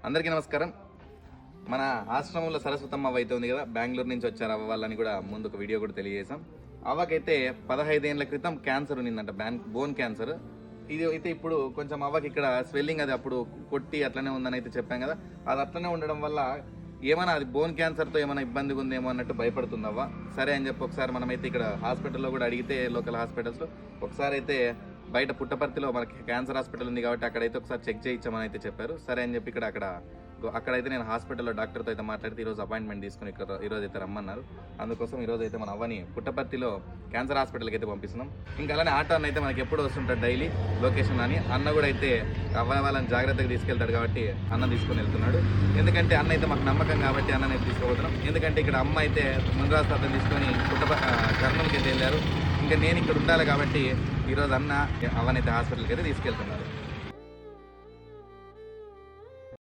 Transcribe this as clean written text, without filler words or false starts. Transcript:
అందరికీ నమస్కారం. మన ఆశ్రమంలో సరస్వతమ్మ అవ్వ అయితే ఉంది కదా, బెంగళూరు నుంచి వచ్చారు అవ్వ వాళ్ళని కూడా ముందు ఒక వీడియో కూడా తెలియజేసాం. అవ్వకైతే 15 ఏళ్ల క్రితం క్యాన్సర్ ఉన్నిందంట, బోన్ క్యాన్సర్. ఇది అయితే ఇప్పుడు కొంచెం అవ్వకి ఇక్కడ స్వెల్లింగ్ అది అప్పుడు కొట్టి అట్లనే ఉందని అయితే చెప్పాం కదా, అది అట్లనే ఉండడం వల్ల ఏమైనా అది బోన్ క్యాన్సర్తో ఏమైనా ఇబ్బందిగా ఉందేమో అన్నట్టు భయపడుతుంది అవ్వ. సరే అని చెప్పి ఒకసారి మనమైతే ఇక్కడ హాస్పిటల్లో కూడా అడిగితే, లోకల్ హాస్పిటల్స్లో ఒకసారి అయితే బయట పుట్టపర్తిలో మనకి క్యాన్సర్ హాస్పిటల్ ఉంది కాబట్టి అక్కడైతే ఒకసారి చెక్ చేయించామని అయితే చెప్పారు. సరే అని చెప్పి అక్కడైతే నేను హాస్పిటల్లో డాక్టర్తో అయితే మాట్లాడితే ఈరోజు అపాయింట్మెంట్ తీసుకుని ఇక్కడ ఈరోజు అయితే రమ్మన్నారు. అందుకోసం ఈరోజు అయితే మన అవ్వని పుట్టపర్తిలో క్యాన్సర్ హాస్పిటల్కి అయితే పంపిస్తున్నాం. ఇంకా అలానే ఆటో అన్న అయితే మనకి ఎప్పుడు వస్తుంటాడు డైలీ లొకేషన్ అని. అన్న కూడా అయితే అవ్వ వాళ్ళని జాగ్రత్తగా తీసుకెళ్తాడు కాబట్టి అన్న తీసుకుని వెళ్తున్నాడు. ఎందుకంటే అన్న అయితే మాకు నమ్మకం కాబట్టి అన్నని అయితే తీసుకుపోతున్నాం. ఎందుకంటే ఇక్కడ అమ్మ అయితే ముందరాజు తాతని తీసుకొని కర్నూలుకి అయితే వెళ్ళారు. ఇంకా నేను ఇక్కడ ఉండాలి కాబట్టి ఈరోజు అన్న అవ్వనైతే హాస్పిటల్కి అయితే తీసుకెళ్తున్నాను.